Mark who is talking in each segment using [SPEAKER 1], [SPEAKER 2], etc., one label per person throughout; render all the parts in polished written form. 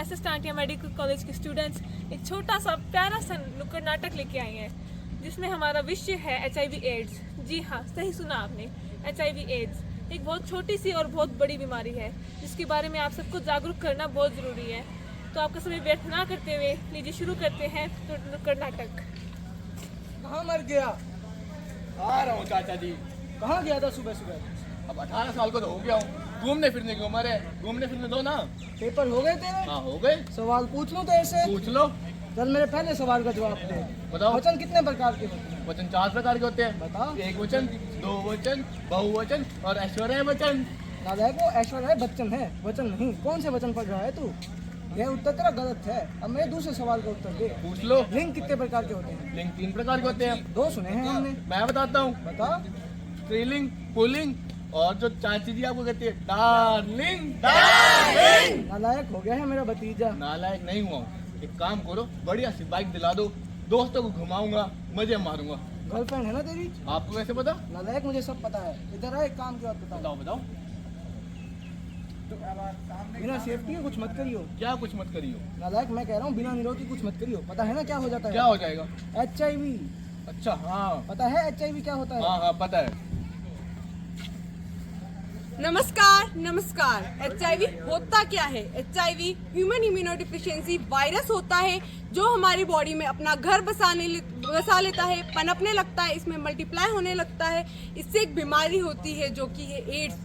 [SPEAKER 1] SS Tantia medical college के students एक छोटा सा प्यारा सा नुक्कड़ नाटक लेके आए हैं जिसमें हमारा विषय है HIV एड्स। जी हाँ, सही सुना आपने, HIV एड्स एक बहुत छोटी सी और बहुत बड़ी बीमारी है जिसके बारे में आप सबको जागरूक करना बहुत ज़रूरी है। तो आपका समय व्यर्थ ना करते हुए लीजिए शुरू करते हैं नुक्कड़ नाटक।
[SPEAKER 2] कहाँ मर गया?
[SPEAKER 3] आ रहा हूँ चाचा जी।
[SPEAKER 2] कहाँ गया था सुबह सुबह?
[SPEAKER 3] अब 18 साल को तो हो गया हूँ, घूमने फिरने की उम्र है, घूमने फिरने दो ना।
[SPEAKER 2] पेपर हो गए तेरे?
[SPEAKER 3] हाँ हो गए।
[SPEAKER 2] सवाल पूछ लूं तेरे से?
[SPEAKER 3] पूछ लो।
[SPEAKER 2] चल मेरे पहले सवाल का जवाब दे।
[SPEAKER 3] बताओ।
[SPEAKER 2] वचन कितने प्रकार के होते हैं?
[SPEAKER 3] वचन 4 प्रकार के होते हैं।
[SPEAKER 2] बता।
[SPEAKER 3] एक वचन, दो वचन, बहुवचन और ऐश्वर्य वचन।
[SPEAKER 2] नालायक, वो ऐश्वर्य बच्चन है, वचन नहीं। कौन से वचन पढ़ रहा है तू? यह उत्तर तेरा गलत है। अब मेरे दूसरे सवाल का उत्तर दे।
[SPEAKER 3] पूछ लो।
[SPEAKER 2] लिंग कितने प्रकार के होते हैं?
[SPEAKER 3] लिंग 3 प्रकार के होते हैं।
[SPEAKER 2] 2 सुने हैं हमने।
[SPEAKER 3] मैं बताता हूँ।
[SPEAKER 2] बता।
[SPEAKER 3] स्त्रीलिंग, पुल्लिंग और जो चाची जी आपको कहती है डार्लिंग।
[SPEAKER 2] नालायक हो गया है मेरा भतीजा।
[SPEAKER 3] नालायक नहीं हुआ हूँ। एक काम करो, बढ़िया सी बाइक दिला दो, दोस्तों को घुमाऊंगा, मजे मारूंगा।
[SPEAKER 2] गर्लफ्रेंड है ना तेरी?
[SPEAKER 3] आपको कैसे पता?
[SPEAKER 2] नालायक, मुझे सब पता है। इधर आ, एक काम की बात बताओ।
[SPEAKER 3] बताओ बताओ।
[SPEAKER 2] बिना सेफ्टी के कुछ मत करियो।
[SPEAKER 3] क्या कुछ मत करियो?
[SPEAKER 2] नालायक, मैं कह रहा हूँ बिना निरोध की कुछ मत करियो। पता है ना क्या हो जाता है?
[SPEAKER 3] क्या हो जाएगा?
[SPEAKER 2] HIV।
[SPEAKER 3] अच्छा हाँ।
[SPEAKER 2] पता है HIV क्या होता है?
[SPEAKER 3] हाँ पता है।
[SPEAKER 4] नमस्कार नमस्कार। HIV होता क्या है? HIV ह्यूमन इम्यूनोडिफिशियंसी वायरस होता है जो हमारी बॉडी में अपना घर बसा लेता है, पनपने लगता है, इसमें मल्टीप्लाई होने लगता है। इससे एक बीमारी होती है जो कि है एड्स।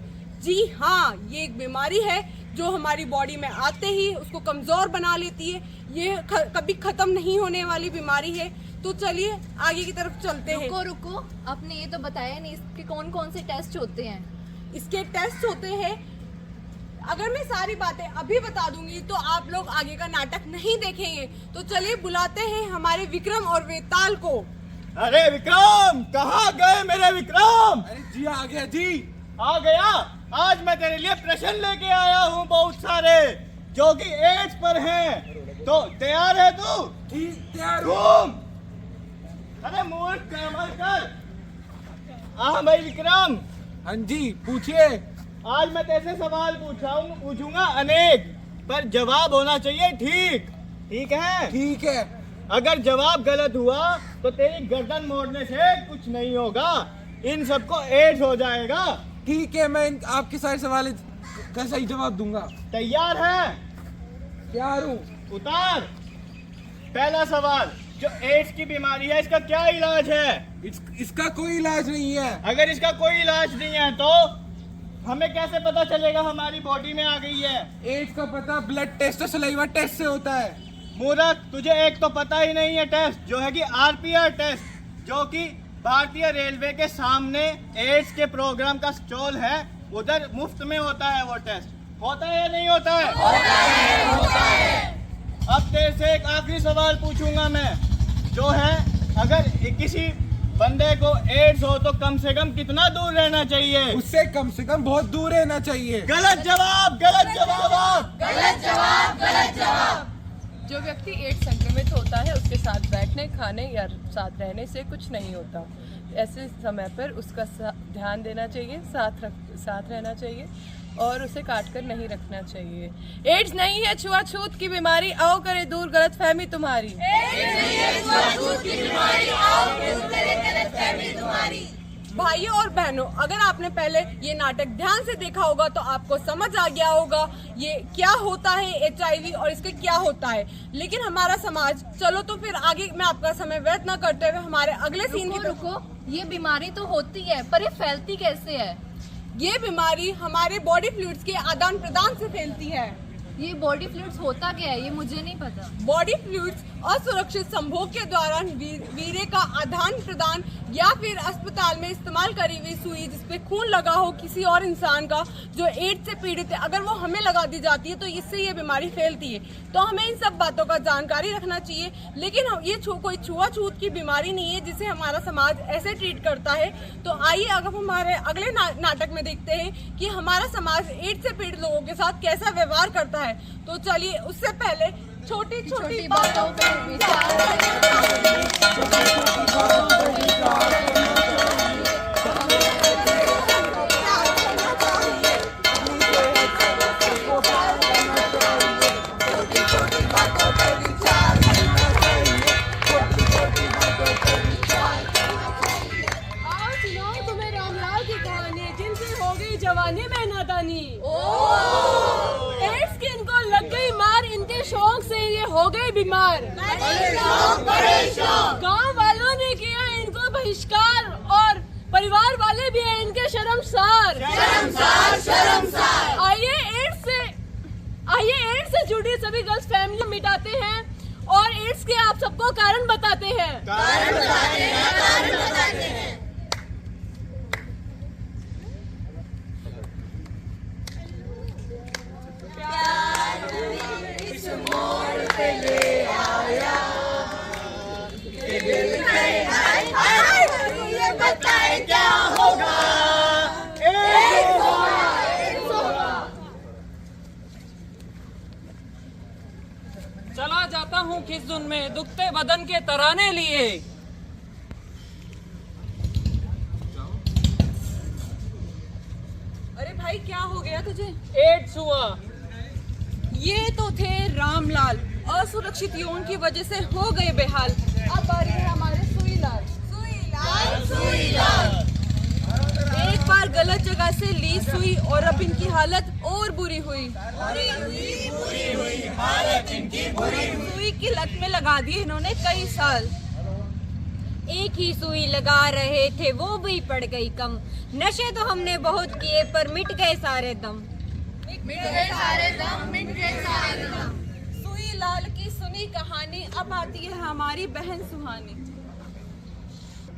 [SPEAKER 4] जी हाँ, ये एक बीमारी है जो हमारी बॉडी में आते ही उसको कमज़ोर बना लेती है। ये कभी ख़त्म नहीं होने वाली बीमारी है। तो चलिए आगे की तरफ चलते हैं।
[SPEAKER 5] रुको, आपने ये तो बताया नहीं इसके कौन कौन से टेस्ट होते हैं।
[SPEAKER 4] इसके टेस्ट होते हैं। अगर मैं सारी बातें अभी बता दूंगी तो आप लोग आगे का नाटक नहीं देखेंगे। तो चलिए बुलाते हैं हमारे विक्रम और वेताल को।
[SPEAKER 3] अरे विक्रम, कहाँ गए मेरे विक्रम?
[SPEAKER 2] अरे जी आ गया जी।
[SPEAKER 3] आ गया। आज मैं तेरे लिए प्रश्न लेके आया हूँ बहुत सारे जो कि एड्स पर हैं। तो तैयार है तू?
[SPEAKER 2] ठीक, तैयार।
[SPEAKER 3] घूम। अरे मूर्ख कमल कर। हाँ भाई विक्रम।
[SPEAKER 2] हाँ जी, पूछिए।
[SPEAKER 3] आज मैं तेरे सवाल पूछूंगा अनेक, पर जवाब होना चाहिए ठीक। ठीक है?
[SPEAKER 2] ठीक है।
[SPEAKER 3] अगर जवाब गलत हुआ तो तेरी गर्दन मोड़ने से कुछ नहीं होगा, इन सबको एड्स हो जाएगा।
[SPEAKER 2] ठीक है, मैं आपके सारे सवाल का सही जवाब दूंगा।
[SPEAKER 3] तैयार है?
[SPEAKER 2] तैयार हूँ।
[SPEAKER 3] उतार। पहला सवाल, जो एड्स की बीमारी है इसका क्या इलाज है?
[SPEAKER 2] इसका कोई इलाज नहीं है।
[SPEAKER 3] अगर इसका कोई इलाज नहीं है तो हमें कैसे पता चलेगा हमारी बॉडी में आ गई है?
[SPEAKER 2] एड्स का पता ब्लड टेस्ट और सलाइवा टेस्ट से होता है।
[SPEAKER 3] मूर्ख, तुझे एक तो पता ही नहीं है टेस्ट, जो है कि RPR टेस्ट, जो कि भारतीय रेलवे के सामने एड्स के प्रोग्राम का स्टॉल है, उधर मुफ्त में होता है वो टेस्ट। होता है या नहीं होता है? होता है। अब तेरे से एक आखिरी सवाल पूछूंगा मैं, जो है अगर किसी बंदे को एड्स हो तो कम से कम कितना दूर रहना चाहिए?
[SPEAKER 2] उससे कम से कम बहुत दूर रहना चाहिए।
[SPEAKER 3] गलत जवाब, गलत जवाब।
[SPEAKER 5] गलत जवाब।
[SPEAKER 6] जो व्यक्ति एड्स संक्रमित होता है उसके साथ बैठने, खाने या साथ रहने से कुछ नहीं होता। ऐसे समय पर उसका ध्यान देना चाहिए, साथ रहना चाहिए और उसे काट कर नहीं रखना चाहिए। एड्स नहीं है छुआछूत की बीमारी, आओ करे दूर गलतफहमी तुम्हारी।
[SPEAKER 4] भाइयों और बहनों, अगर आपने पहले ये नाटक ध्यान से देखा होगा तो आपको समझ आ गया होगा ये क्या होता है HIV और इसके क्या होता है। लेकिन हमारा समाज, चलो तो फिर आगे मैं आपका समय व्यर्थ न करते हुए हमारे अगले सीन की तरफ।
[SPEAKER 5] रुको, ये बीमारी तो होती है पर ये फैलती कैसे है?
[SPEAKER 4] ये बीमारी हमारे बॉडी फ्लूइड्स के आदान प्रदान से फैलती है।
[SPEAKER 5] ये बॉडी फ्लूइड्स होता क्या है, ये मुझे नहीं पता।
[SPEAKER 4] बॉडी फ्लूइड्स असुरक्षित संभोग के दौरान वीर्य का आदान प्रदान या फिर अस्पताल में इस्तेमाल करी हुई सुई जिसपे खून लगा हो किसी और इंसान का जो एड्स से पीड़ित है, अगर वो हमें लगा दी जाती है तो इससे ये बीमारी फैलती है। तो हमें इन सब बातों का जानकारी रखना चाहिए। लेकिन ये कोई छुआछूत की बीमारी नहीं है जिसे हमारा समाज ऐसे ट्रीट करता है। तो आइए अगर हमारे अगले नाटक में देखते हैं कि हमारा समाज एड्स से पीड़ित लोगों के साथ कैसा व्यवहार करता है। तो चलिए उससे पहले छोटी छोटी बातों पर विचार बीमार, गांव वालों ने किया इनको बहिष्कार और परिवार वाले भी हैं इनके शर्मसार। आइए एड्स से जुड़ी सभी गर्ल्स फैमिली मिटाते हैं और एड्स के आप सबको कारण बताते हैं।
[SPEAKER 7] चला जाता हूँ किस धुन में दुखते बदन के तराने लिए।
[SPEAKER 4] अरे भाई क्या हो गया तुझे?
[SPEAKER 7] एड्स हुआ।
[SPEAKER 4] ये तो थे रामलाल, असुरक्षित यौन की वजह से हो गए बेहाल। अब बारी है हमारे सुईलाल। एक बार गलत जगह से ली सुई और अब इनकी हालत और बुरी हुई। सुई की लत में लगा दी इन्होंने कई साल।
[SPEAKER 8] एक ही सुई लगा रहे थे वो भी पड़ गई कम। नशे तो हमने बहुत किए पर मिट गए सारे दम।
[SPEAKER 4] सुई लाल की सुनी कहानी अब आती है हमारी बहन सुहानी।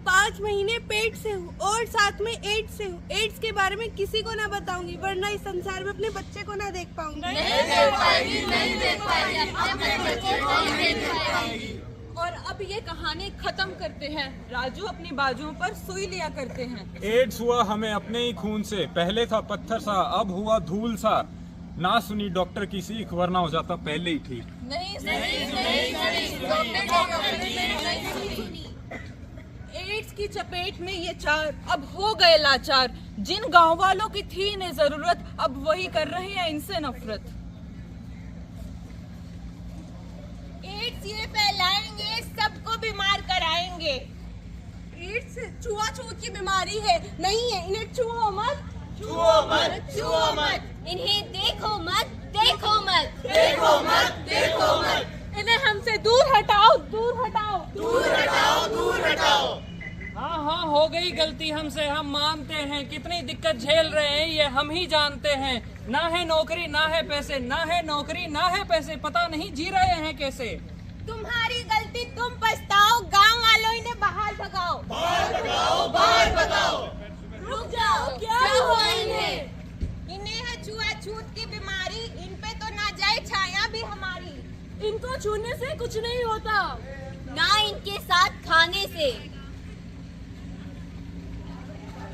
[SPEAKER 9] 5 महीने पेट से हूँ और साथ में एड्स से हूँ। एड्स के बारे में किसी को ना बताऊंगी वरना इस संसार में अपने बच्चे को ना देख पाऊंगी।
[SPEAKER 4] और अब ये कहानी खत्म करते हैं। राजू अपनी बाजुओं पर सुई लिया करते हैं।
[SPEAKER 10] एड्स हुआ हमें अपने ही खून से, पहले था पत्थर सा अब हुआ धूल सा। ना सुनी डॉक्टर की सीख वरना हो जाता पहले ही ठीक।
[SPEAKER 4] एड्स की चपेट में ये चार अब हो गए लाचार। जिन गांव वालों की थी इन्हें जरूरत अब वही कर रहे हैं इनसे नफरत।
[SPEAKER 9] एड्स ये फैलाएंगे सबको बीमार कराएंगे।
[SPEAKER 4] एड्स छुआछूत की बीमारी है, नहीं है इन्हें छुओ मत।
[SPEAKER 8] इन्हें देखो मत, देखो मत।
[SPEAKER 4] इन्हें हमसे दूर हटाओ।
[SPEAKER 7] हाँ हाँ हो गई गलती हमसे, हम मानते हैं। कितनी दिक्कत झेल रहे हैं ये हम ही जानते हैं। ना है नौकरी ना है पैसे, ना है नौकरी ना है पैसे, पता नहीं जी रहे हैं कैसे।
[SPEAKER 9] तुम्हारी गलती तुम पछताओ, गांव वालों इन्हें बाहर भगाओ।
[SPEAKER 4] रुक जाओ, क्या हुआ इन्हें?
[SPEAKER 9] इन्हें है छुआछूत की बीमारी, इन पे तो ना जाए छाया भी हमारी।
[SPEAKER 4] इनको छूने से कुछ नहीं होता,
[SPEAKER 8] ना इनके साथ खाने से।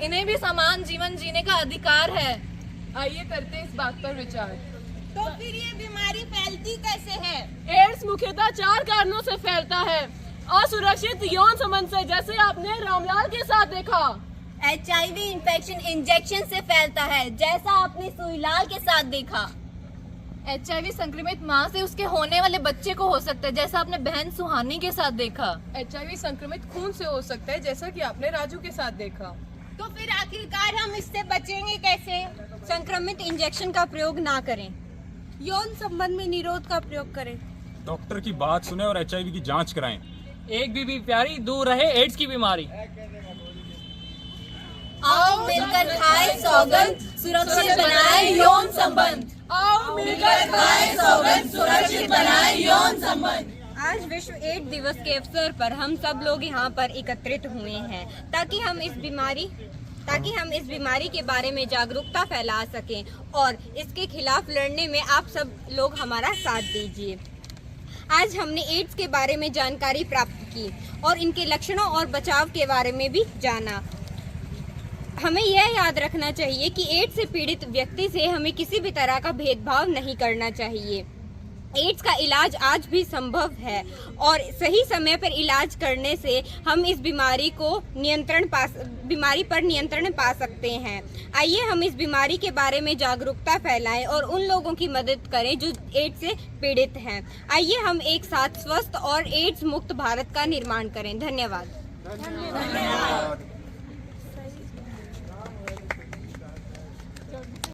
[SPEAKER 4] इन्हें भी समान जीवन जीने का अधिकार है। आइए करते हैं इस बात पर विचार।
[SPEAKER 9] तो फिर ये बीमारी फैलती कैसे है?
[SPEAKER 4] एड्स मुख्यतः 4 कारणों से फैलता है। असुरक्षित यौन संबंध से, जैसे आपने रामलाल के साथ देखा।
[SPEAKER 8] HIV इन्फेक्शन इंजेक्शन से फैलता है, जैसा आपने सुईलाल के साथ देखा।
[SPEAKER 5] HIV संक्रमित माँ से उसके होने वाले बच्चे को हो सकता है, जैसा आपने बहन सुहानी के साथ देखा।
[SPEAKER 6] HIV संक्रमित खून से हो सकता है, जैसा कि आपने राजू के साथ देखा।
[SPEAKER 9] तो फिर आखिरकार हम इससे बचेंगे कैसे?
[SPEAKER 8] संक्रमित इंजेक्शन का प्रयोग ना करें।
[SPEAKER 9] यौन संबंध में निरोध का प्रयोग करें।
[SPEAKER 10] डॉक्टर की बात सुने और HIV की जांच कराएं।
[SPEAKER 7] एक बीबी प्यारी दूर रहे एड्स की बीमारी।
[SPEAKER 8] आओ मिलकर खाए सौगंध, सुरक्षित बनाए यौन संबंध।
[SPEAKER 4] आओ मिलकर खाएं सौगंध, सुरक्षित बनाए यौन संबंध।
[SPEAKER 8] आज विश्व एड्स दिवस के अवसर पर हम सब लोग यहाँ पर एकत्रित हुए हैं ताकि हम इस बीमारी के बारे में जागरूकता फैला सकें और इसके खिलाफ लड़ने में आप सब लोग हमारा साथ दीजिए। आज हमने एड्स के बारे में जानकारी प्राप्त की और इनके लक्षणों और बचाव के बारे में भी जाना। हमें यह याद रखना चाहिए कि एड्स से पीड़ित व्यक्ति से हमें किसी भी तरह का भेदभाव नहीं करना चाहिए। एड्स का इलाज आज भी संभव है और सही समय पर इलाज करने से हम इस बीमारी पर नियंत्रण पा सकते हैं। आइए हम इस बीमारी के बारे में जागरूकता फैलाएं और उन लोगों की मदद करें जो एड्स से पीड़ित हैं। आइए हम एक साथ स्वस्थ और एड्स मुक्त भारत का निर्माण करें। धन्यवाद।